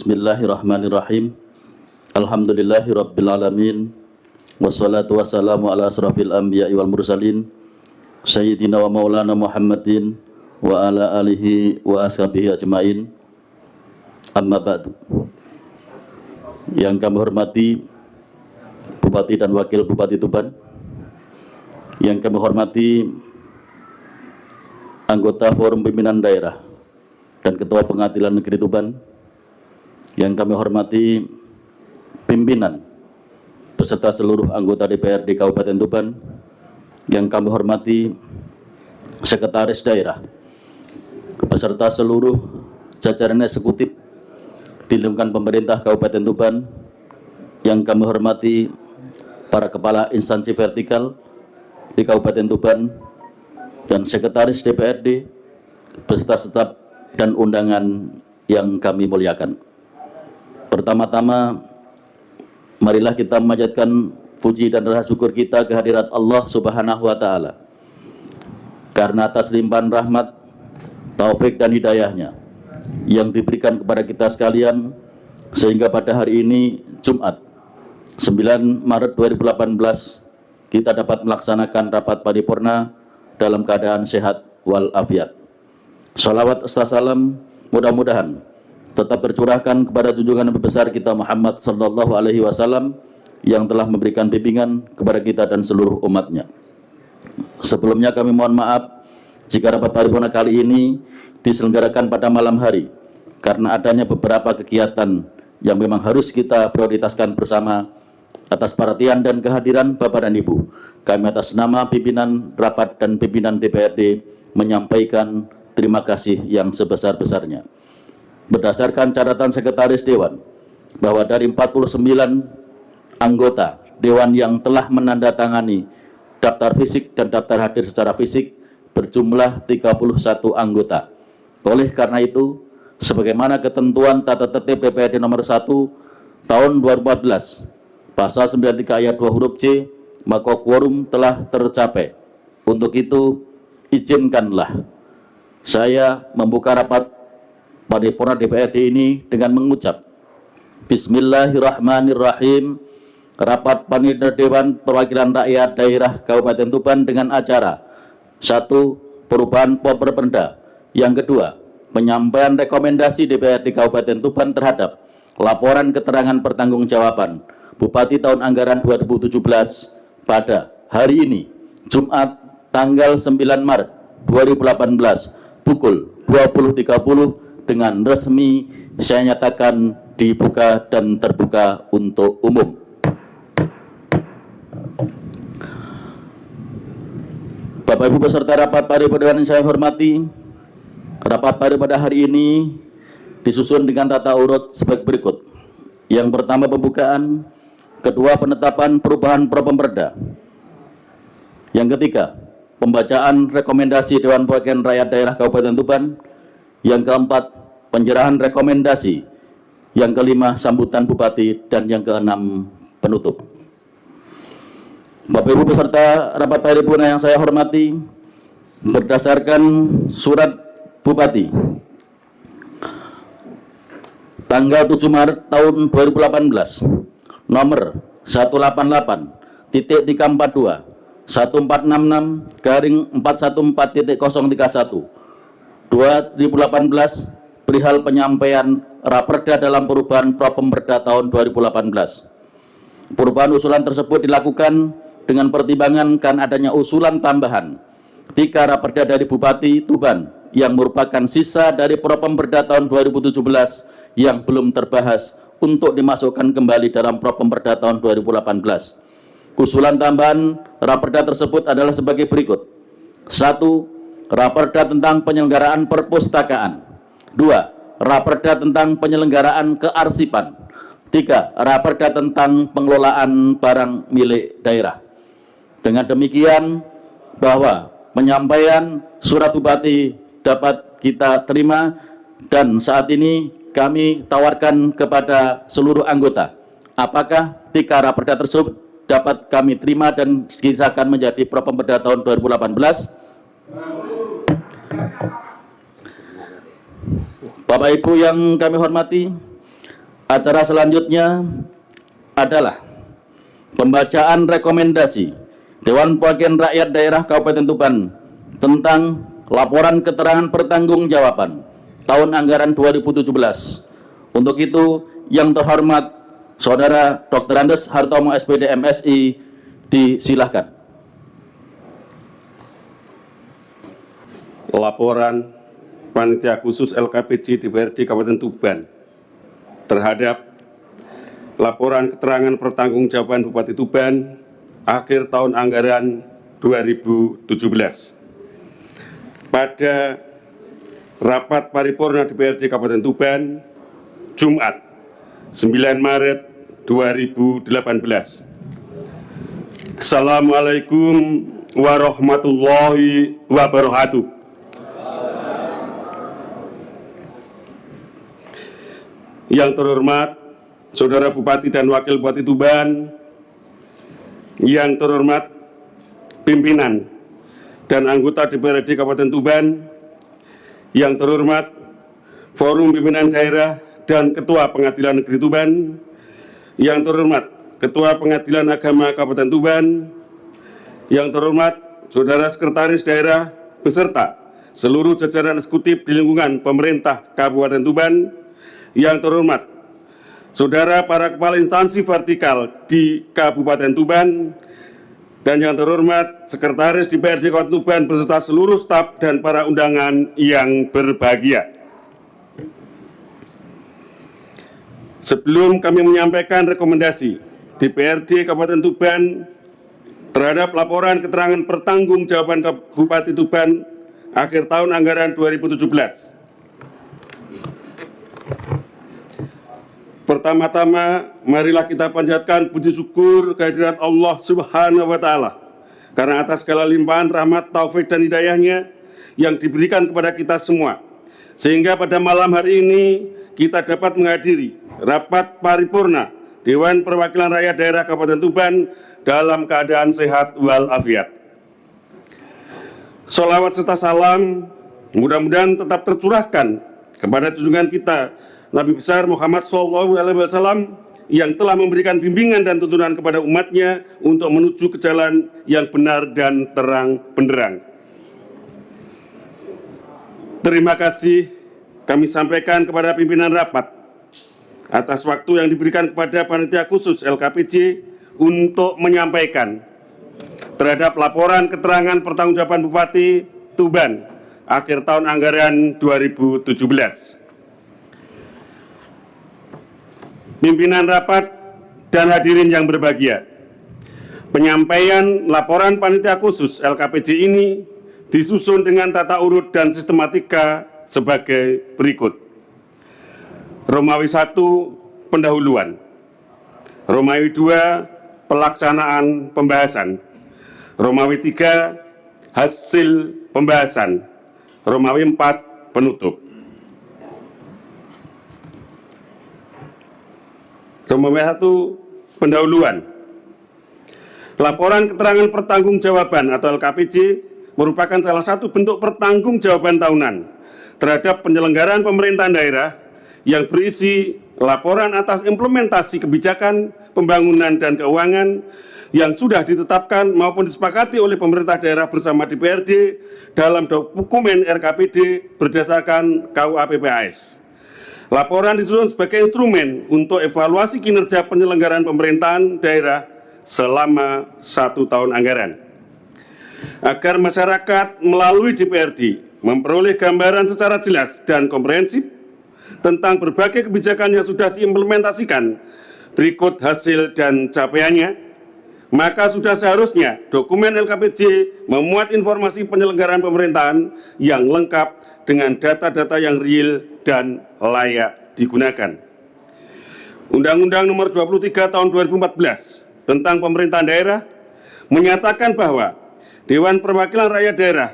Bismillahirrahmanirrahim. Alhamdulillahirrabbilalamin. Wassalatu wassalamu ala asrafil anbiya'i wal mursalin Sayyidina wa maulana Muhammadin wa ala alihi wa ashabihi ajma'in. Amma ba'du. Yang kami hormati Bupati dan Wakil Bupati Tuban, yang kami hormati anggota Forum Pimpinan Daerah dan Ketua Pengadilan Negeri Tuban, yang kami hormati pimpinan beserta seluruh anggota DPRD Kabupaten Tuban, yang kami hormati Sekretaris Daerah beserta seluruh jajaran eksekutif di lingkungan pemerintah Kabupaten Tuban, yang kami hormati para kepala instansi vertikal di Kabupaten Tuban dan Sekretaris DPRD beserta staf dan undangan yang kami muliakan. Pertama-tama, marilah kita memanjatkan puji dan rasa syukur kita kehadirat Allah Subhanahu wa Ta'ala, karena atas limpahan rahmat, taufik dan hidayahnya yang diberikan kepada kita sekalian, sehingga pada hari ini Jumat 9 Maret 2018 kita dapat melaksanakan rapat paripurna dalam keadaan sehat walafiat. Salawat serta salam mudah-mudahan tetap tercurahkan kepada junjungan Nabi besar kita Muhammad sallallahu alaihi wasallam yang telah memberikan bimbingan kepada kita dan seluruh umatnya. Sebelumnya kami mohon maaf jika rapat paripurna kali ini diselenggarakan pada malam hari karena adanya beberapa kegiatan yang memang harus kita prioritaskan bersama. Atas perhatian dan kehadiran Bapak dan Ibu, kami atas nama pimpinan rapat dan pimpinan DPRD menyampaikan terima kasih yang sebesar-besarnya. Berdasarkan catatan Sekretaris Dewan, bahwa dari 49 anggota Dewan yang telah menandatangani daftar fisik dan daftar hadir secara fisik berjumlah 31 anggota. Oleh karena itu, sebagaimana ketentuan tata tertib DPRD nomor 1 tahun 2014, Pasal 93 ayat 2 huruf C, maka quorum telah tercapai. Untuk itu, izinkanlah saya membuka rapat paripurna DPRD ini dengan mengucap Bismillahirrahmanirrahim. Rapat Panitia Dewan Perwakilan Rakyat Daerah Kabupaten Tuban dengan acara 1. Perubahan Perda. Yang kedua, penyampaian rekomendasi DPRD Kabupaten Tuban terhadap laporan keterangan pertanggungjawaban Bupati tahun anggaran 2017 pada hari ini, Jumat tanggal 9 Maret 2018 pukul 20.30 dengan resmi saya nyatakan dibuka dan terbuka untuk umum. Bapak Ibu beserta rapat paripurna yang saya hormati, rapat paripurna hari ini disusun dengan tata urut sebagai berikut. Yang pertama pembukaan, kedua penetapan perubahan Perda. Yang ketiga, pembacaan rekomendasi Dewan Perwakilan Rakyat Daerah Kabupaten Tuban. Yang keempat, penyerahan rekomendasi. Yang kelima, sambutan Bupati. Dan yang keenam, penutup. Bapak Ibu peserta rapat paripurna yang saya hormati, berdasarkan surat Bupati tanggal 7 Maret tahun 2018 nomor 188.342 1466/414.031 2018 perihal penyampaian Raperda dalam perubahan Perda tahun 2018. Perubahan usulan tersebut dilakukan dengan pertimbangan kan adanya usulan tambahan 3 Raperda dari Bupati Tuban yang merupakan sisa dari Perda tahun 2017 yang belum terbahas untuk dimasukkan kembali dalam Perda tahun 2018. Usulan tambahan Raperda tersebut adalah sebagai berikut. 1. Raperda tentang penyelenggaraan perpustakaan. 2. Raperda tentang penyelenggaraan kearsipan. 3. Raperda tentang pengelolaan barang milik daerah. Dengan demikian, bahwa penyampaian surat Bupati dapat kita terima dan saat ini kami tawarkan kepada seluruh anggota, apakah 3 Raperda tersebut dapat kami terima dan disahkan menjadi Perda tahun 2018? Bapak Ibu yang kami hormati, Acara selanjutnya adalah pembacaan rekomendasi Dewan Perwakilan Rakyat Daerah Kabupaten Tuban tentang laporan keterangan pertanggungjawaban tahun anggaran 2017. Untuk itu, yang terhormat Saudara Dr. Andes Hartomo SPD MSI, disilahkan. Laporan Panitia Khusus LKPJ DPRD Kabupaten Tuban terhadap laporan keterangan pertanggungjawaban Bupati Tuban akhir tahun anggaran 2017. Pada rapat paripurna DPRD Kabupaten Tuban, Jumat 9 Maret 2018. Assalamualaikum warahmatullahi wabarakatuh. Yang terhormat Saudara Bupati dan Wakil Bupati Tuban, yang terhormat pimpinan dan anggota DPRD Kabupaten Tuban, yang terhormat Forum Pimpinan Daerah dan Ketua Pengadilan Negeri Tuban, yang terhormat Ketua Pengadilan Agama Kabupaten Tuban, yang terhormat Saudara Sekretaris Daerah beserta seluruh jajaran eksekutif di lingkungan pemerintah Kabupaten Tuban, yang terhormat Saudara para kepala instansi vertikal di Kabupaten Tuban, dan yang terhormat Sekretaris DPRD Kabupaten Tuban beserta seluruh staf dan para undangan yang berbahagia. Sebelum kami menyampaikan rekomendasi DPRD Kabupaten Tuban terhadap laporan keterangan pertanggungjawaban Bupati Tuban akhir tahun anggaran 2017. Pertama-tama, marilah kita panjatkan puji syukur kehadirat Allah Subhanahu wa Ta'ala karena atas segala limpahan rahmat, taufik, dan hidayahnya yang diberikan kepada kita semua, sehingga pada malam hari ini kita dapat menghadiri rapat paripurna Dewan Perwakilan Rakyat Daerah Kabupaten Tuban dalam keadaan sehat walafiat. Sholawat serta salam mudah-mudahan tetap tercurahkan kepada junjungan kita Nabi besar Muhammad SAW yang telah memberikan bimbingan dan tuntunan kepada umatnya untuk menuju ke jalan yang benar dan terang benderang. Terima kasih kami sampaikan kepada pimpinan rapat atas waktu yang diberikan kepada Panitia Khusus LKPJ untuk menyampaikan terhadap laporan keterangan pertanggungjawaban Bupati Tuban akhir tahun anggaran 2017. Pimpinan rapat dan hadirin yang berbahagia, penyampaian laporan Panitia Khusus LKPJ ini disusun dengan tata urut dan sistematika sebagai berikut. Romawi 1, pendahuluan. Romawi 2, pelaksanaan pembahasan. Romawi 3, hasil pembahasan. Romawi 4, penutup. Romawi 1, pendahuluan. Laporan keterangan pertanggungjawaban atau LKPJ merupakan salah satu bentuk pertanggungjawaban tahunan terhadap penyelenggaraan pemerintahan daerah yang berisi laporan atas implementasi kebijakan, pembangunan, dan keuangan yang sudah ditetapkan maupun disepakati oleh pemerintah daerah bersama DPRD dalam dokumen RKPD berdasarkan KUA PPAS. Laporan disusun sebagai instrumen untuk evaluasi kinerja penyelenggaraan pemerintahan daerah selama 1 tahun anggaran. Agar masyarakat melalui DPRD memperoleh gambaran secara jelas dan komprehensif tentang berbagai kebijakan yang sudah diimplementasikan, berikut hasil dan capaiannya, maka sudah seharusnya dokumen LKPJ memuat informasi penyelenggaraan pemerintahan yang lengkap dengan data-data yang real dan layak digunakan. Undang-Undang Nomor 23 Tahun 2014 tentang Pemerintahan Daerah menyatakan bahwa Dewan Perwakilan Rakyat Daerah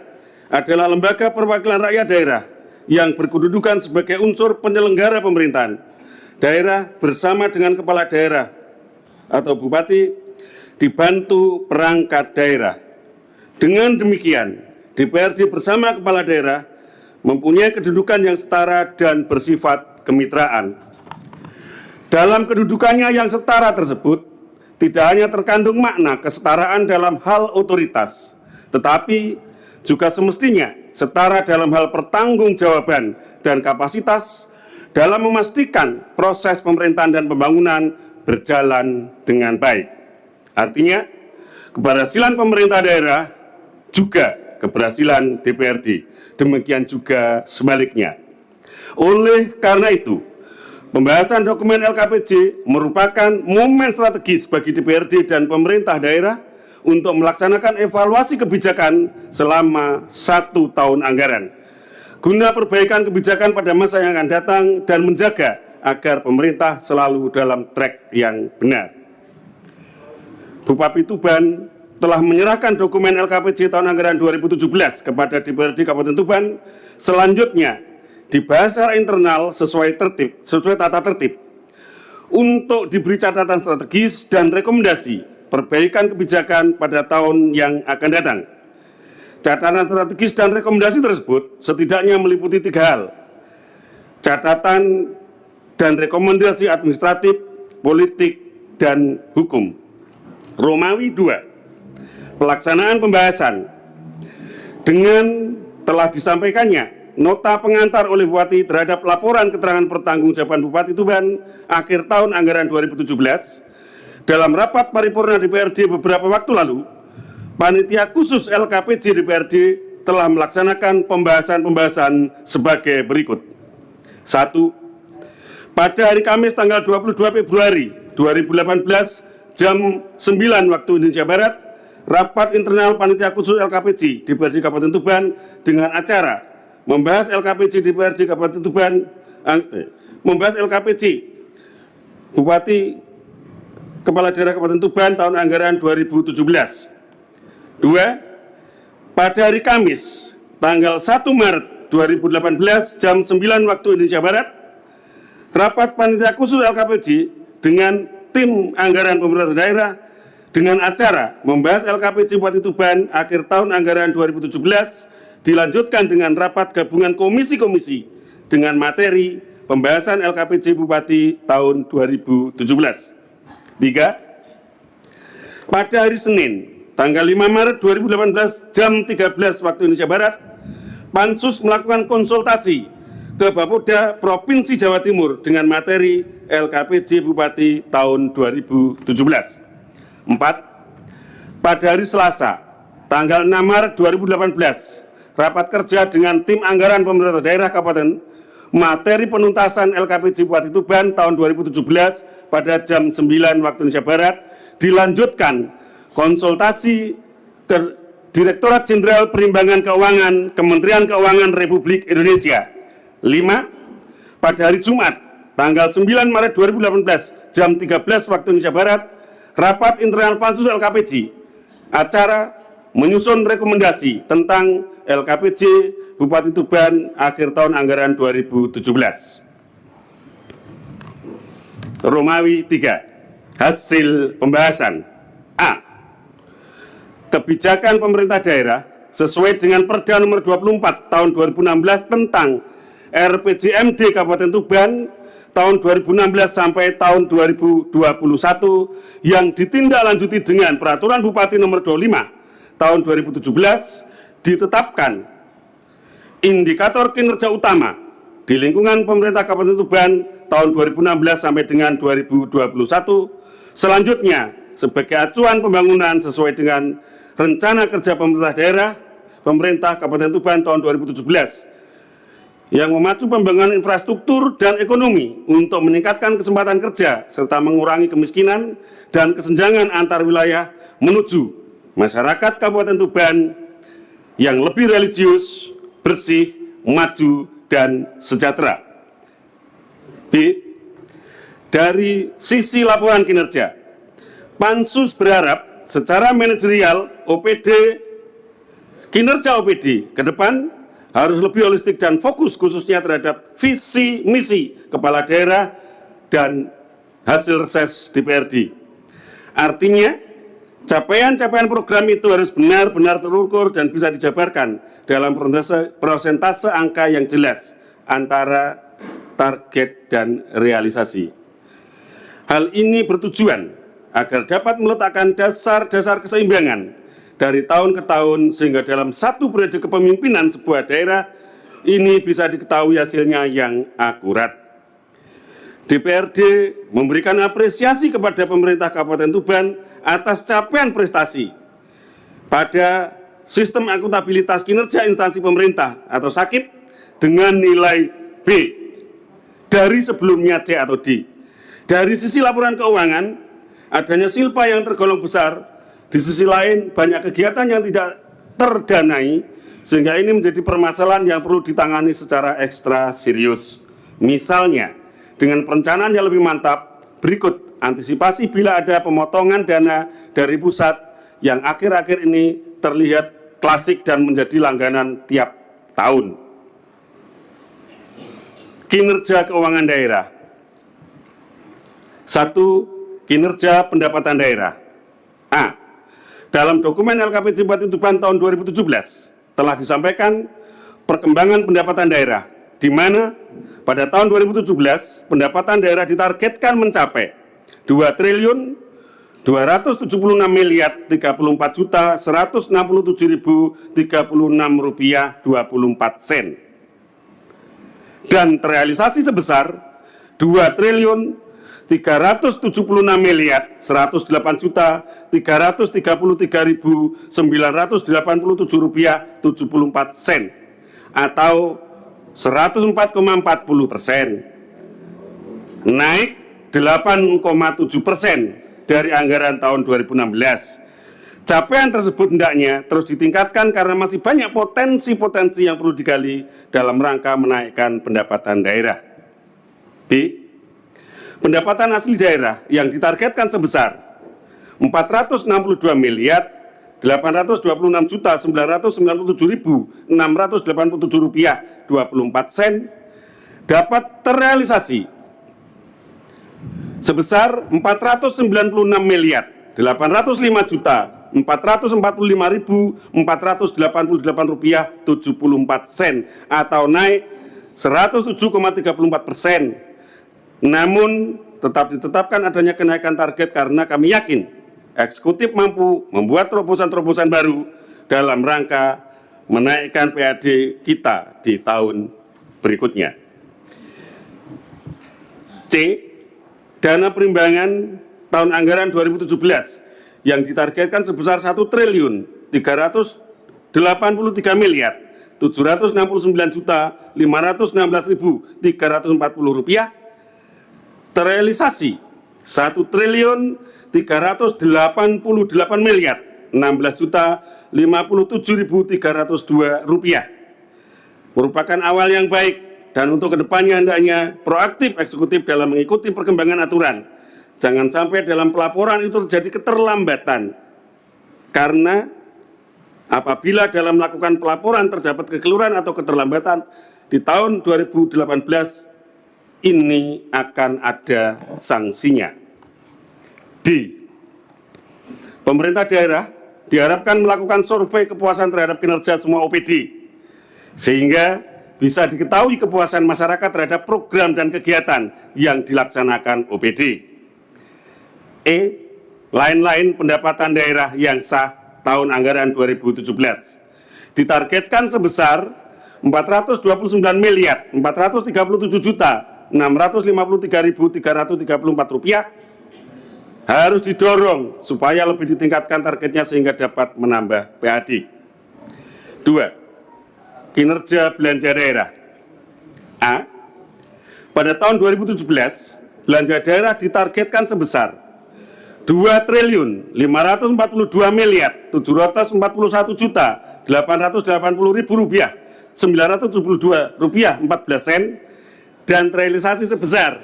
adalah lembaga perwakilan rakyat daerah yang berkedudukan sebagai unsur penyelenggara pemerintahan daerah bersama dengan kepala daerah atau bupati dibantu perangkat daerah. Dengan demikian, DPRD bersama kepala daerah mempunyai kedudukan yang setara dan bersifat kemitraan. Dalam kedudukannya yang setara tersebut, tidak hanya terkandung makna kesetaraan dalam hal otoritas, tetapi juga semestinya setara dalam hal pertanggungjawaban dan kapasitas dalam memastikan proses pemerintahan dan pembangunan berjalan dengan baik. Artinya, keberhasilan pemerintah daerah juga keberhasilan DPRD. Demikian juga sebaliknya. Oleh karena itu, pembahasan dokumen LKPJ merupakan momen strategis bagi DPRD dan pemerintah daerah untuk melaksanakan evaluasi kebijakan selama 1 tahun anggaran, guna perbaikan kebijakan pada masa yang akan datang dan menjaga agar pemerintah selalu dalam track yang benar. Bupati Tuban telah menyerahkan dokumen LKPJ tahun anggaran 2017 kepada DPRD Kabupaten Tuban. Selanjutnya dibahas secara internal sesuai tata tertib untuk diberi catatan strategis dan rekomendasi perbaikan kebijakan pada tahun yang akan datang. Catatan strategis dan rekomendasi tersebut setidaknya meliputi 3 hal: catatan dan rekomendasi administratif, politik, dan hukum. Romawi 2. Pelaksanaan pembahasan. Dengan telah disampaikannya nota pengantar oleh Bupati terhadap laporan keterangan pertanggungjawaban Bupati Tuban akhir tahun anggaran 2017, dalam rapat paripurna DPRD beberapa waktu lalu, Panitia Khusus LKPJ DPRD telah melaksanakan pembahasan sebagai berikut. 1. Pada hari Kamis tanggal 22 Februari 2018 jam 9 waktu Indonesia Barat, rapat internal Panitia Khusus LKPJ DPRD Kabupaten Tuban dengan acara membahas LKPJ DPRD Kabupaten Tuban, membahas LKPJ Bupati Kepala Daerah Kabupaten Tuban tahun anggaran 2017. 2. Pada hari Kamis tanggal 1 Maret 2018 jam 9 waktu Indonesia Barat, rapat Panitia Khusus LKPJ dengan tim anggaran pemerintah daerah dengan acara membahas LKPJ Bupati Tuban akhir tahun anggaran 2017 dilanjutkan dengan rapat gabungan komisi-komisi dengan materi pembahasan LKPJ Bupati tahun 2017. 3. Pada hari Senin tanggal 5 Maret 2018 jam 13 waktu Indonesia Barat, Pansus melakukan konsultasi ke Bapolda Provinsi Jawa Timur dengan materi LKPJ Bupati tahun 2017. 4. Pada hari Selasa, tanggal 6 Maret 2018, rapat kerja dengan tim anggaran pemerintah daerah kabupaten, materi penuntasan LKPJ Bupati Tuban tahun 2017 pada jam 9 waktu Indonesia Barat, dilanjutkan konsultasi ke Direktorat Jenderal Perimbangan Keuangan Kementerian Keuangan Republik Indonesia. 5. Pada hari Jumat, tanggal 9 Maret 2018, jam 13 waktu Indonesia Barat, rapat internal Pansus LKPJ, acara menyusun rekomendasi tentang LKPJ Bupati Tuban akhir tahun anggaran 2017. Romawi 3. Hasil pembahasan. A. Kebijakan pemerintah daerah sesuai dengan Perda nomor 24 tahun 2016 tentang RPJMD Kabupaten Tuban tahun 2016 sampai tahun 2021 yang ditindaklanjuti dengan Peraturan Bupati nomor 25 tahun 2017, ditetapkan indikator kinerja utama di lingkungan pemerintah Kabupaten Tuban tahun 2016 sampai dengan 2021, selanjutnya sebagai acuan pembangunan sesuai dengan Rencana Kerja Pemerintah Daerah Pemerintah Kabupaten Tuban tahun 2017 yang memacu pembangunan infrastruktur dan ekonomi untuk meningkatkan kesempatan kerja serta mengurangi kemiskinan dan kesenjangan antar wilayah menuju masyarakat Kabupaten Tuban yang lebih religius, bersih, maju, dan sejahtera. B. Dari sisi laporan kinerja, Pansus berharap secara manajerial kinerja OPD ke depan harus lebih holistik dan fokus khususnya terhadap visi misi kepala daerah dan hasil reses DPRD. Artinya, capaian-capaian program itu harus benar-benar terukur dan bisa dijabarkan dalam persentase angka yang jelas antara target dan realisasi. Hal ini bertujuan agar dapat meletakkan dasar-dasar keseimbangan dari tahun ke tahun sehingga dalam satu periode kepemimpinan sebuah daerah ini bisa diketahui hasilnya yang akurat. DPRD memberikan apresiasi kepada pemerintah Kabupaten Tuban atas capaian prestasi pada sistem akuntabilitas kinerja instansi pemerintah atau SAKIP dengan nilai B dari sebelumnya C atau D. Dari sisi laporan keuangan, adanya silpa yang tergolong besar, di sisi lain banyak kegiatan yang tidak terdanai, sehingga ini menjadi permasalahan yang perlu ditangani secara ekstra serius. Misalnya, dengan perencanaan yang lebih mantap, berikut antisipasi bila ada pemotongan dana dari pusat yang akhir-akhir ini terlihat klasik dan menjadi langganan tiap tahun. Kinerja keuangan daerah. 1. Kinerja pendapatan daerah. A. Dalam dokumen LKPJ Bupati Tuban tahun 2017 telah disampaikan perkembangan pendapatan daerah, di mana pada tahun 2017 pendapatan daerah ditargetkan mencapai 2.234.167.036 dan terrealisasi sebesar 2.386.333.987 atau 104,40%, naik 8,7% dari anggaran tahun 2016. Capaian tersebut hendaknya terus ditingkatkan karena masih banyak potensi-potensi yang perlu digali dalam rangka menaikkan pendapatan daerah. B. Pendapatan asli daerah yang ditargetkan sebesar 462.826.997.687 rupiah 24 sen dapat terrealisasi sebesar 495.445.488 rupiah 74 sen atau naik 107,34%. Namun tetap ditetapkan adanya kenaikan target karena kami yakin eksekutif mampu membuat terobosan-terobosan baru dalam rangka menaikkan PAD kita di tahun berikutnya. C. Dana perimbangan tahun anggaran 2017 yang ditargetkan sebesar 1.369.769.516.340 rupiah terrealisasi 1.388.016.057.302 rupiah, merupakan awal yang baik dan untuk kedepannya hendaknya proaktif eksekutif dalam mengikuti perkembangan aturan. Jangan sampai dalam pelaporan itu terjadi keterlambatan karena apabila dalam melakukan pelaporan terdapat kekeliruan atau keterlambatan di tahun 2018 ini akan ada sanksinya. D. Pemerintah daerah diharapkan melakukan survei kepuasan terhadap kinerja semua OPD, sehingga bisa diketahui kepuasan masyarakat terhadap program dan kegiatan yang dilaksanakan OPD. E. Lain-lain pendapatan daerah yang sah tahun anggaran 2017 ditargetkan sebesar 429.437.653.334 rupiah harus didorong supaya lebih ditingkatkan targetnya sehingga dapat menambah PAD. 2. Kinerja belanja daerah. A. Pada tahun 2017 belanja daerah ditargetkan sebesar 2.541.741.880.972 rupiah 14 sen dan terrealisasi sebesar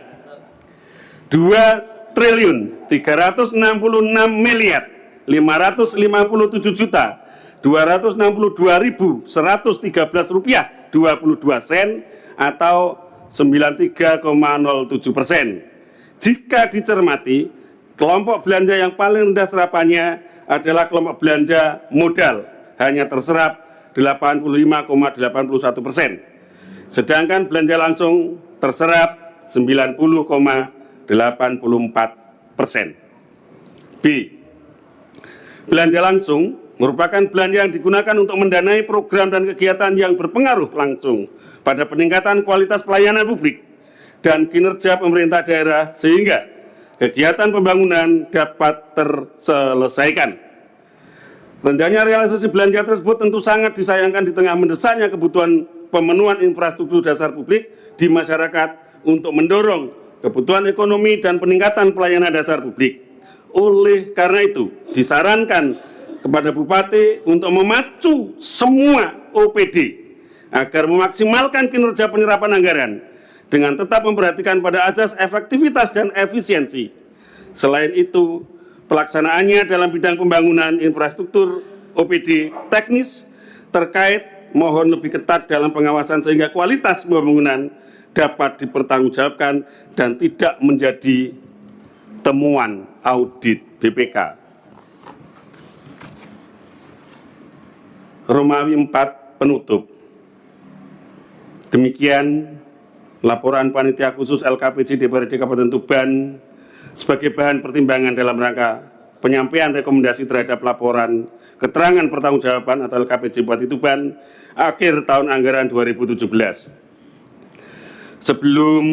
2.357.262.113 rupiah 22 sen atau 93,07%. Jika dicermati, kelompok belanja yang paling rendah serapannya adalah kelompok belanja modal, hanya terserap 85,81%. Sedangkan belanja langsung terserap 90,82%. B. Belanja langsung merupakan belanja yang digunakan untuk mendanai program dan kegiatan yang berpengaruh langsung pada peningkatan kualitas pelayanan publik dan kinerja pemerintah daerah sehingga kegiatan pembangunan dapat terselesaikan. Rendahnya realisasi belanja tersebut tentu sangat disayangkan di tengah mendesaknya kebutuhan pemenuhan infrastruktur dasar publik di masyarakat untuk mendorong kebutuhan ekonomi dan peningkatan pelayanan dasar publik. Oleh karena itu, disarankan kepada Bupati untuk memacu semua OPD agar memaksimalkan kinerja penyerapan anggaran dengan tetap memperhatikan pada azas efektivitas dan efisiensi. Selain itu, pelaksanaannya dalam bidang pembangunan infrastruktur OPD teknis terkait mohon lebih ketat dalam pengawasan sehingga kualitas pembangunan dapat dipertanggungjawabkan dan tidak menjadi temuan audit BPK. Romawi 4 penutup. Demikian laporan Panitia Khusus LKPJ DPRD Kabupaten Tuban sebagai bahan pertimbangan dalam rangka penyampaian rekomendasi terhadap laporan keterangan pertanggungjawaban atau LKPJ Bupati Tuban akhir tahun anggaran 2017. Sebelum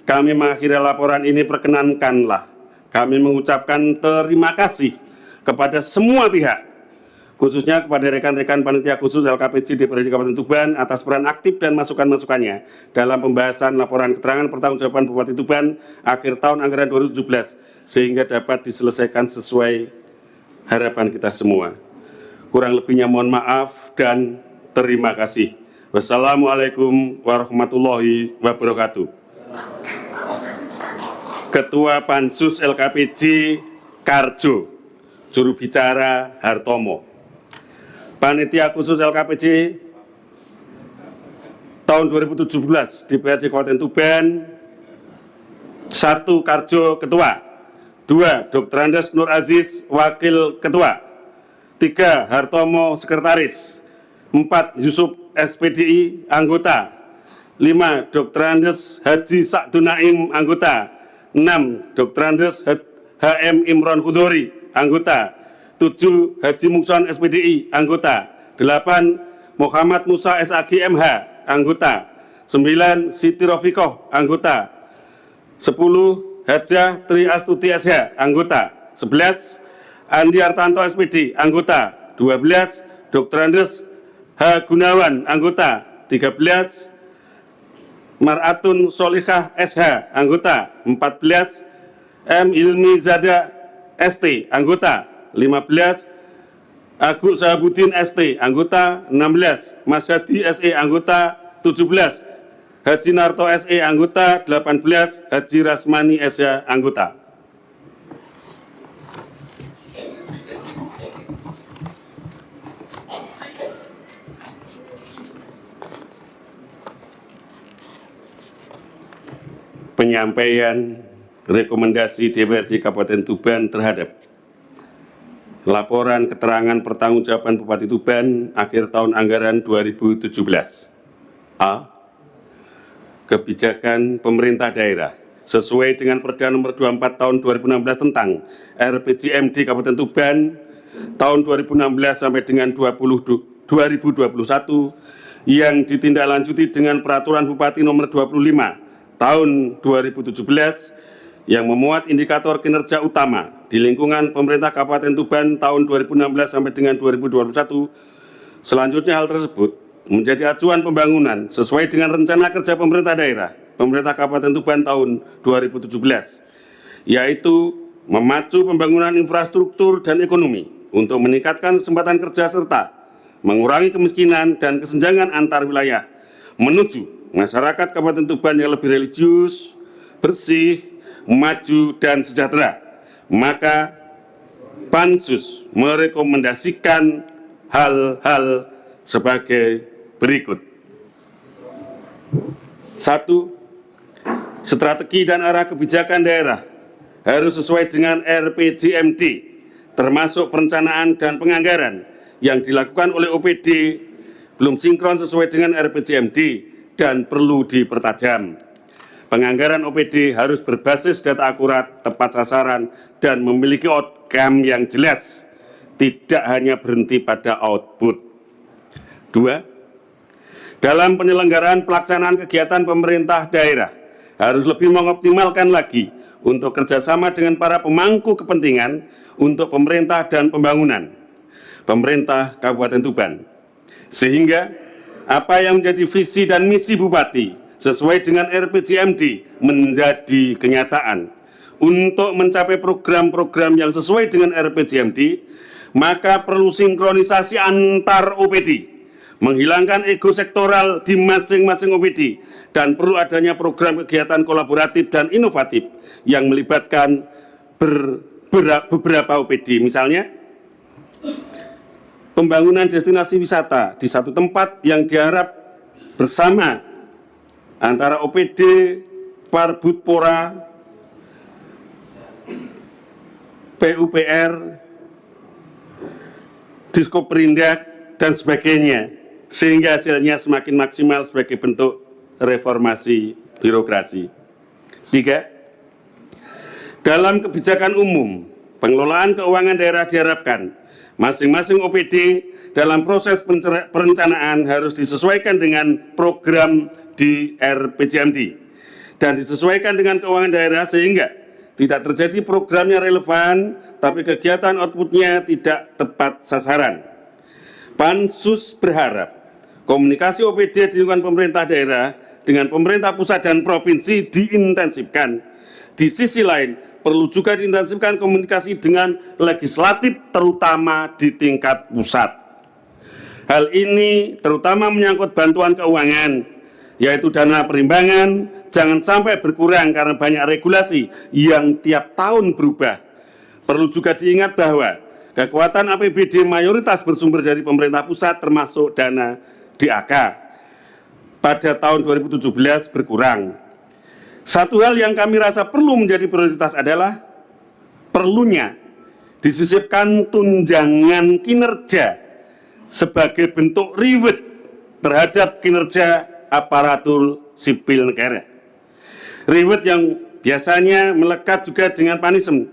kami mengakhiri laporan ini, perkenankanlah kami mengucapkan terima kasih kepada semua pihak, khususnya kepada rekan-rekan Panitia Khusus LKPJ DPRD Kabupaten Tuban atas peran aktif dan masukan-masukannya dalam pembahasan laporan keterangan pertanggungjawaban Bupati Tuban akhir tahun anggaran 2017 sehingga dapat diselesaikan sesuai harapan kita semua. Kurang lebihnya mohon maaf dan terima kasih. Wassalamualaikum warahmatullahi wabarakatuh. Ketua Pansus LKPJ Karjo, juru bicara Hartomo. Panitia Khusus LKPJ tahun 2017 DPRD Kabupaten Tuban, 1 Karjo Ketua, 2 Dr. Andes Nur Aziz Wakil Ketua, 3 Hartomo Sekretaris, 4 Yusuf SPDI Anggota, 5 Dr. Andes Haji Sa'dun Naim Anggota, 6 Dr. Andes HM Imron Hudori Anggota, 7 Haji Mukson SPDI Anggota, 8 Muhammad Musa SAG MH Anggota, 9 Siti Rofiqoh Anggota, 10 Hajah Tri Astuti SH Anggota, 11 Andi Artanto SPD Anggota, 12 Dr. Andes H. Gunawan Anggota, 13 Maratun Solikah SH Anggota, 14 M. Ilmi Zada ST Anggota, 15 Agus Sahabuddin ST Anggota, 16 Mas Hadi SE Anggota, 17 Haji Narto SE Anggota, 18 Haji Rasmani SH Anggota. Penyampaian rekomendasi DPRD Kabupaten Tuban terhadap laporan keterangan pertanggungjawaban Bupati Tuban akhir tahun anggaran 2017. A. Kebijakan pemerintah daerah sesuai dengan Perda Nomor 24 Tahun 2016 tentang RPJMD Kabupaten Tuban tahun 2016 sampai dengan 2021 yang ditindaklanjuti dengan Peraturan Bupati Nomor 25 Tahun 2017 yang memuat indikator kinerja utama di lingkungan pemerintah Kabupaten Tuban tahun 2016 sampai dengan 2021. Selanjutnya hal tersebut menjadi acuan pembangunan sesuai dengan rencana kerja pemerintah daerah pemerintah Kabupaten Tuban tahun 2017, yaitu memacu pembangunan infrastruktur dan ekonomi untuk meningkatkan kesempatan kerja serta mengurangi kemiskinan dan kesenjangan antar wilayah menuju masyarakat Kabupaten Tuban yang lebih religius, bersih, maju, dan sejahtera. Maka Pansus merekomendasikan hal-hal sebagai berikut. 1. Strategi dan arah kebijakan daerah harus sesuai dengan RPJMD, termasuk perencanaan dan penganggaran yang dilakukan oleh OPD belum sinkron sesuai dengan RPJMD dan perlu dipertajam. Penganggaran OPD harus berbasis data akurat, tepat sasaran, dan memiliki outcome yang jelas, tidak hanya berhenti pada output. 2. Dalam penyelenggaraan pelaksanaan kegiatan pemerintah daerah, harus lebih mengoptimalkan lagi untuk kerjasama dengan para pemangku kepentingan untuk pemerintah dan pembangunan, pemerintah Kabupaten Tuban, sehingga apa yang menjadi visi dan misi Bupati sesuai dengan RPJMD menjadi kenyataan. Untuk mencapai program-program yang sesuai dengan RPJMD, maka perlu sinkronisasi antar OPD, menghilangkan ego sektoral di masing-masing OPD, dan perlu adanya program kegiatan kolaboratif dan inovatif yang melibatkan beberapa OPD. Misalnya, pembangunan destinasi wisata di satu tempat yang diharap bersama antara OPD, Parbudpora, PUPR, Diskoperindak, dan sebagainya, sehingga hasilnya semakin maksimal sebagai bentuk reformasi birokrasi. 3. Dalam kebijakan umum, pengelolaan keuangan daerah diharapkan masing-masing OPD dalam proses perencanaan harus disesuaikan dengan program di RPJMD dan disesuaikan dengan keuangan daerah sehingga tidak terjadi programnya relevan tapi kegiatan outputnya tidak tepat sasaran. Pansus berharap komunikasi OPD di lingkungan pemerintah daerah dengan pemerintah pusat dan provinsi diintensifkan. Di sisi lain, perlu juga diintensifkan komunikasi dengan legislatif terutama di tingkat pusat. Hal ini terutama menyangkut bantuan keuangan, yaitu dana perimbangan, jangan sampai berkurang karena banyak regulasi yang tiap tahun berubah. Perlu juga diingat bahwa kekuatan APBD mayoritas bersumber dari pemerintah pusat termasuk dana DAK. Pada tahun 2017 berkurang. Satu hal yang kami rasa perlu menjadi prioritas adalah perlunya disisipkan tunjangan kinerja sebagai bentuk reward terhadap kinerja aparatur sipil negara. Reward yang biasanya melekat juga dengan punishment,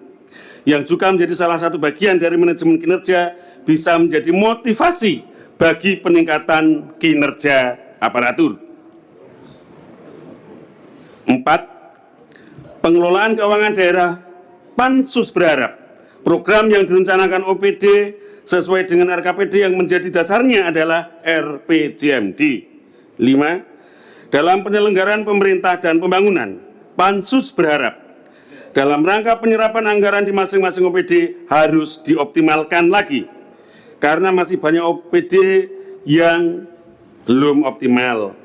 yang juga menjadi salah satu bagian dari manajemen kinerja, bisa menjadi motivasi bagi peningkatan kinerja aparatur. 4. Pengelolaan keuangan daerah. Pansus berharap program yang direncanakan OPD sesuai dengan RKPD yang menjadi dasarnya adalah RPJMD. 5. Dalam penyelenggaraan pemerintah dan pembangunan, Pansus berharap dalam rangka penyerapan anggaran di masing-masing OPD harus dioptimalkan lagi, karena masih banyak OPD yang belum optimal.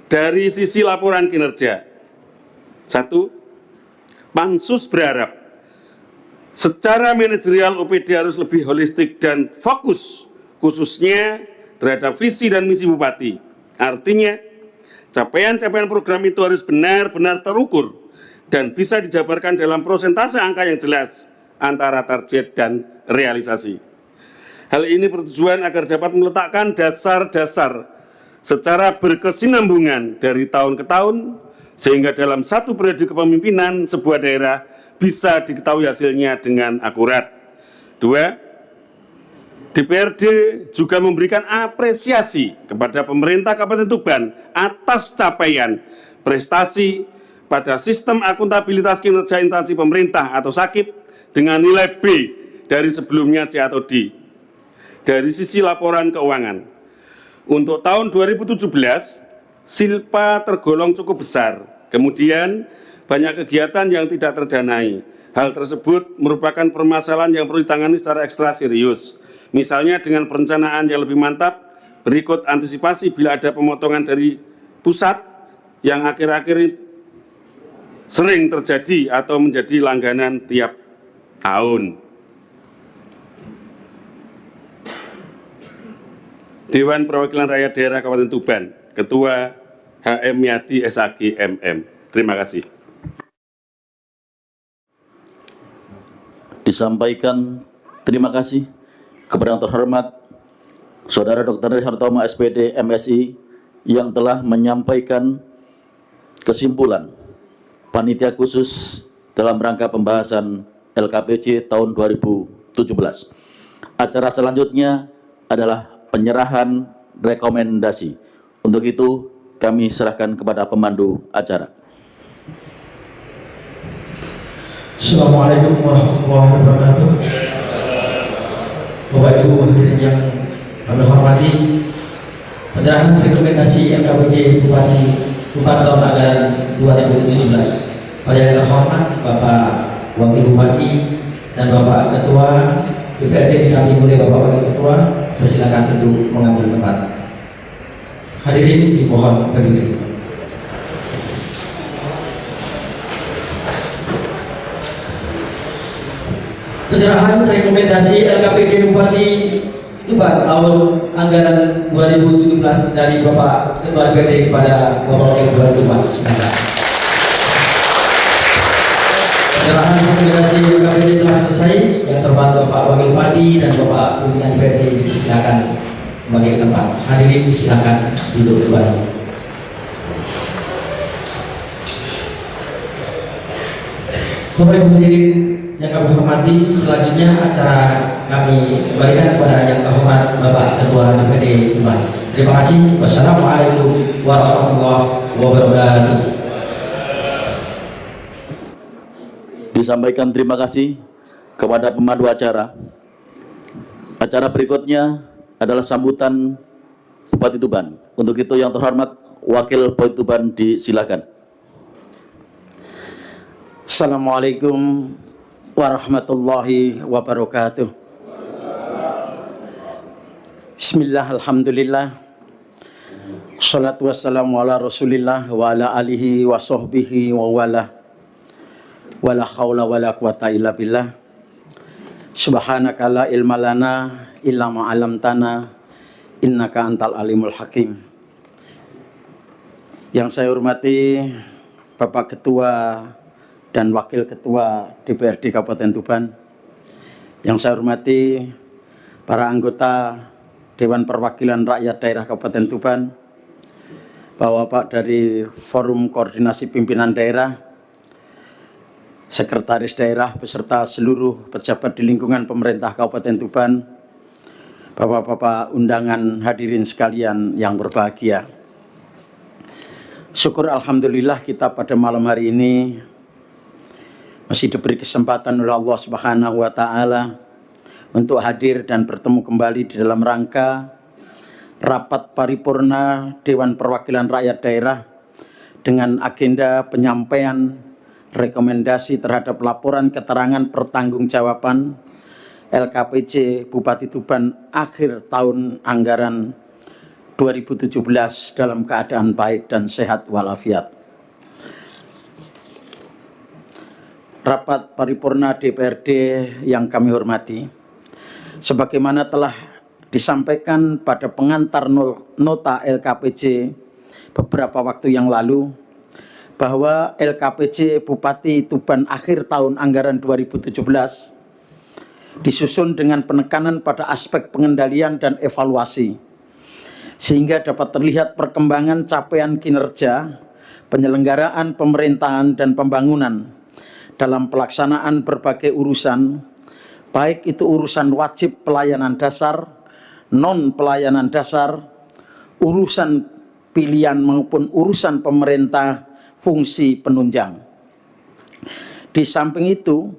Dari sisi laporan kinerja, 1. Pansus berharap secara manajerial OPD harus lebih holistik dan fokus, khususnya terhadap visi dan misi Bupati. Artinya, capaian-capaian program itu harus benar-benar terukur dan bisa dijabarkan dalam persentase angka yang jelas antara target dan realisasi. Hal ini bertujuan agar dapat meletakkan dasar-dasar secara berkesinambungan dari tahun ke tahun, sehingga dalam satu periode kepemimpinan sebuah daerah bisa diketahui hasilnya dengan akurat. 2. DPRD juga memberikan apresiasi kepada pemerintah Kabupaten Tuban atas capaian prestasi pada sistem akuntabilitas kinerja instansi pemerintah atau SAKIP dengan nilai B dari sebelumnya C atau D. Dari sisi laporan keuangan, untuk tahun 2017, silpa tergolong cukup besar. Kemudian banyak kegiatan yang tidak terdanai. Hal tersebut merupakan permasalahan yang perlu ditangani secara ekstra serius. Misalnya dengan perencanaan yang lebih mantap, berikut antisipasi bila ada pemotongan dari pusat yang akhir-akhir sering terjadi atau menjadi langganan tiap tahun. Dewan Perwakilan Rakyat Daerah Kabupaten Tuban, Ketua HM Yati SAG MM. Terima kasih. Disampaikan terima kasih kepada yang terhormat Saudara Dr. Hartomo SPD MSI yang telah menyampaikan kesimpulan panitia khusus dalam rangka pembahasan LKPJ tahun 2017. Acara selanjutnya adalah penyerahan rekomendasi. Untuk itu kami serahkan kepada pemandu acara. Assalamualaikum warahmatullahi wabarakatuh. Bapak Ibu hadirin yang kami hormati, penyerahan rekomendasi LKPJ Bupati tahun anggaran 2017. Pada yang terhormat Bapak Wakil Bupati dan Bapak Ketua DPRD didampingi oleh Bapak Wakil Ketua, persilakan untuk mengambil tempat. Hadirin dimohon berdiri. Penyerahan rekomendasi LKPJ Bupati Tuban tahun anggaran 2017 dari Bapak Ketua DPRD kepada Bapak Wakil Bupati Tuban. Silakan. Penyerahan rekomendasi LKPJ telah selesai. Yang terhormat Bapak Wakil Bupati dan Bapak Pimpinan DPRD silakan kembali ke tempat. Hadirin silakan duduk kembali. Bapak Ibu hadirin yang kami hormati, selanjutnya acara kami kembalikan kepada yang terhormat Bapak Ketua DPRD Tuban. Terima kasih. Wassalamualaikum warahmatullahi wabarakatuh. Disampaikan terima kasih kepada pemandu acara. Acara berikutnya adalah sambutan Bupati Tuban. Untuk itu yang terhormat Wakil Bupati Tuban disilakan. Assalamualaikum warahmatullahi wabarakatuh. Bismillah, alhamdulillah, salatu wassalamu ala rasulillah wa ala alihi wa sahbihi wa wala wala khawla wala quwata illa billah. Subhanaka la ilma lana illa ma'alamtana innaka antal alimul hakim. Yang saya hormati Bapak Ketua dan Wakil Ketua DPRD Kabupaten Tuban, yang saya hormati para anggota Dewan Perwakilan Rakyat Daerah Kabupaten Tuban, Bapak dari Forum Koordinasi Pimpinan Daerah, Sekretaris Daerah beserta seluruh pejabat di lingkungan pemerintah Kabupaten Tuban, Bapak-bapak undangan hadirin sekalian yang berbahagia. Syukur alhamdulillah kita pada malam hari ini masih diberi kesempatan oleh Allah Subhanahu wa taala untuk hadir dan bertemu kembali di dalam rangka rapat paripurna Dewan Perwakilan Rakyat Daerah dengan agenda penyampaian rekomendasi terhadap laporan keterangan pertanggungjawaban LKPJ Bupati Tuban akhir tahun anggaran 2017 dalam keadaan baik dan sehat walafiat. Rapat paripurna DPRD yang kami hormati, sebagaimana telah disampaikan pada pengantar nota LKPJ beberapa waktu yang lalu, bahwa LKPJ Bupati Tuban akhir tahun anggaran 2017 disusun dengan penekanan pada aspek pengendalian dan evaluasi, sehingga dapat terlihat perkembangan capaian kinerja penyelenggaraan pemerintahan dan pembangunan dalam pelaksanaan berbagai urusan, baik itu urusan wajib pelayanan dasar, non pelayanan dasar, urusan pilihan maupun urusan pemerintah fungsi penunjang. Di samping itu,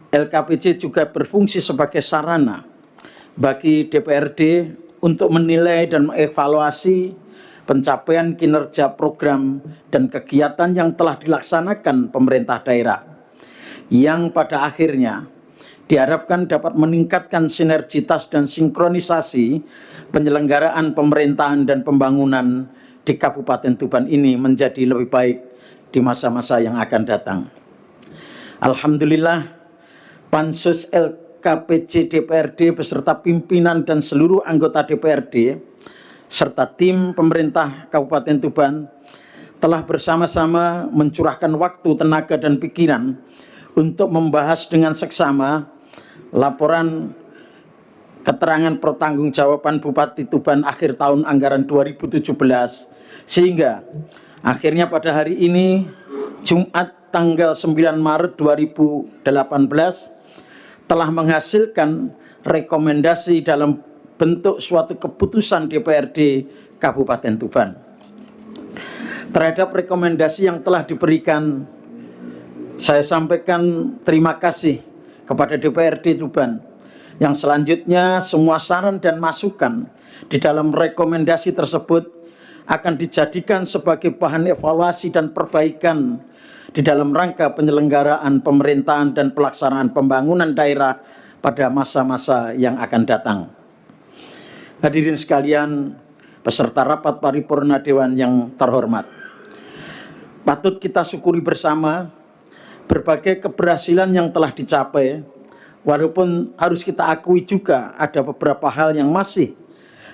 LKPJ juga berfungsi sebagai sarana bagi DPRD untuk menilai dan mengevaluasi pencapaian kinerja program dan kegiatan yang telah dilaksanakan pemerintah daerah, yang pada akhirnya diharapkan dapat meningkatkan sinergitas dan sinkronisasi penyelenggaraan pemerintahan dan pembangunan di Kabupaten Tuban ini menjadi lebih baik di masa-masa yang akan datang. Alhamdulillah, Pansus LKPJ DPRD beserta pimpinan dan seluruh anggota DPRD serta tim pemerintah Kabupaten Tuban telah bersama-sama mencurahkan waktu, tenaga, dan pikiran untuk membahas dengan seksama laporan keterangan pertanggungjawaban Bupati Tuban akhir tahun anggaran 2017, sehingga Akhirnya pada hari ini, Jumat tanggal 9 Maret 2018, telah menghasilkan rekomendasi dalam bentuk suatu keputusan DPRD Kabupaten Tuban. Terhadap rekomendasi yang telah diberikan, saya sampaikan terima kasih kepada DPRD Tuban. Yang selanjutnya, semua saran dan masukan di dalam rekomendasi tersebut akan dijadikan sebagai bahan evaluasi dan perbaikan di dalam rangka penyelenggaraan pemerintahan dan pelaksanaan pembangunan daerah pada masa-masa yang akan datang. Hadirin sekalian, peserta rapat paripurna Dewan yang terhormat, patut kita syukuri bersama berbagai keberhasilan yang telah dicapai, walaupun harus kita akui juga ada beberapa hal yang masih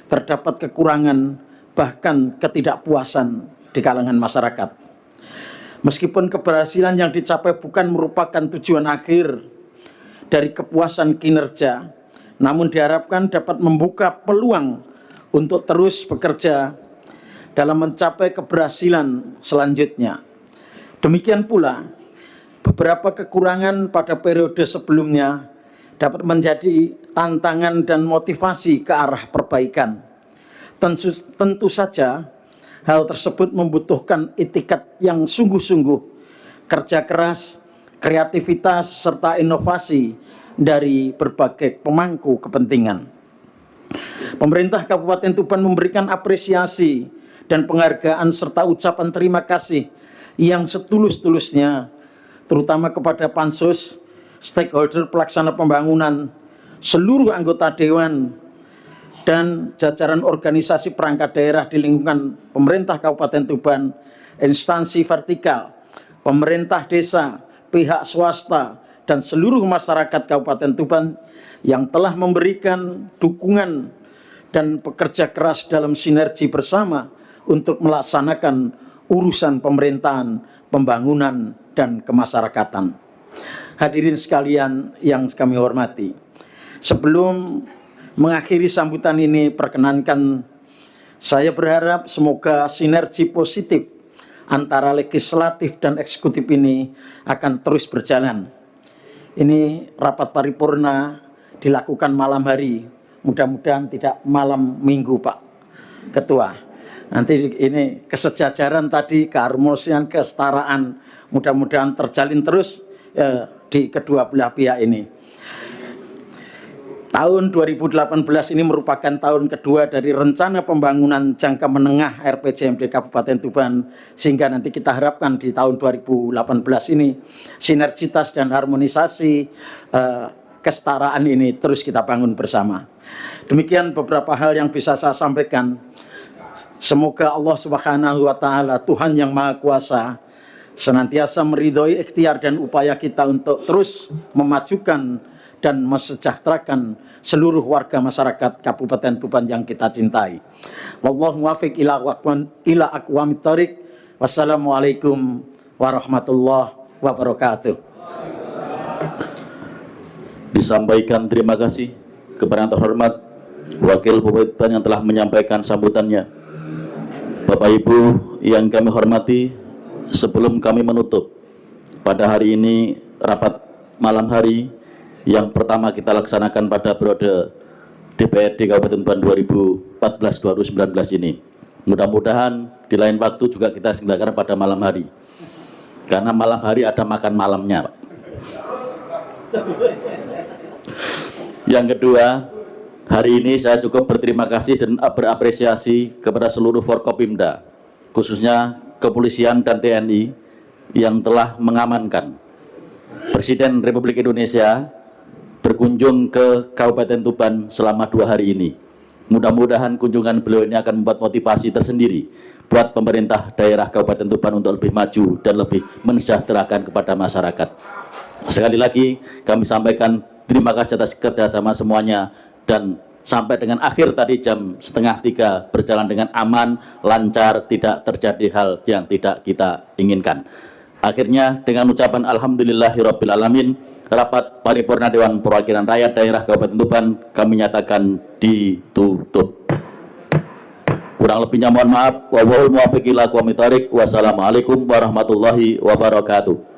terdapat kekurangan, bahkan ketidakpuasan di kalangan masyarakat. Meskipun keberhasilan yang dicapai bukan merupakan tujuan akhir dari kepuasan kinerja, namun diharapkan dapat membuka peluang untuk terus bekerja dalam mencapai keberhasilan selanjutnya. Demikian pula, beberapa kekurangan pada periode sebelumnya dapat menjadi tantangan dan motivasi ke arah perbaikan. Tentu saja, hal tersebut membutuhkan itikat yang sungguh-sungguh, kerja keras, kreativitas, serta inovasi dari berbagai pemangku kepentingan. Pemerintah Kabupaten Tuban memberikan apresiasi dan penghargaan serta ucapan terima kasih yang setulus-tulusnya, terutama kepada Pansus, stakeholder pelaksana pembangunan, seluruh anggota Dewan, dan jajaran organisasi perangkat daerah di lingkungan pemerintah Kabupaten Tuban, instansi vertikal, pemerintah desa, pihak swasta, dan seluruh masyarakat Kabupaten Tuban yang telah memberikan dukungan dan bekerja keras dalam sinergi bersama untuk melaksanakan urusan pemerintahan, pembangunan, dan kemasyarakatan. Hadirin sekalian yang kami hormati, sebelum mengakhiri sambutan ini, perkenankan saya berharap semoga sinergi positif antara legislatif dan eksekutif ini akan terus berjalan. Ini rapat paripurna dilakukan malam hari, mudah-mudahan tidak malam minggu, Pak Ketua. Nanti ini kesejajaran tadi, keharmonisan, kesetaraan, mudah-mudahan terjalin terus di kedua belah pihak ini. Tahun 2018 ini merupakan tahun kedua dari rencana pembangunan jangka menengah RPJMD Kabupaten Tuban, sehingga nanti kita harapkan di tahun 2018 ini sinergitas dan harmonisasi kesetaraan ini terus kita bangun bersama. Demikian beberapa hal yang bisa saya sampaikan. Semoga Allah Subhanahu wa Ta'ala, Tuhan yang Maha Kuasa, senantiasa meridhoi ikhtiar dan upaya kita untuk terus memajukan dan mesejahterakan seluruh warga masyarakat Kabupaten Tuban yang kita cintai. Wallahu muwaffiq ila aqwamit thoriq. Wassalamualaikum warahmatullahi wabarakatuh. Disampaikan terima kasih kepada yang terhormat Wakil Bupati Tuban yang telah menyampaikan sambutannya. Bapak Ibu yang kami hormati, sebelum kami menutup pada hari ini rapat malam hari yang pertama kita laksanakan pada periode DPRD Kabupaten Tuban 2014-2019 ini. Mudah-mudahan di lain waktu juga kita selenggarakan pada malam hari. Karena malam hari ada makan malamnya, Pak. Yang kedua, hari ini saya cukup berterima kasih dan berapresiasi kepada seluruh Forkopimda, khususnya kepolisian dan TNI yang telah mengamankan Presiden Republik Indonesia berkunjung ke Kabupaten Tuban selama 2 hari ini. Mudah-mudahan kunjungan beliau ini akan membuat motivasi tersendiri buat pemerintah daerah Kabupaten Tuban untuk lebih maju dan lebih mensejahterakan kepada masyarakat. Sekali lagi kami sampaikan terima kasih atas kerjasama semuanya, dan sampai dengan akhir tadi jam 2:30 berjalan dengan aman, lancar, tidak terjadi hal yang tidak kita inginkan. Akhirnya dengan ucapan alhamdulillahirabbil alamin, rapat paripurna Dewan Perwakilan Rakyat Daerah Kabupaten Tuban kami nyatakan ditutup. Kurang lebihnya mohon maaf. Wallahul muwaffiq ila aqwamit thoriq. Wassalamualaikum warahmatullahi wabarakatuh.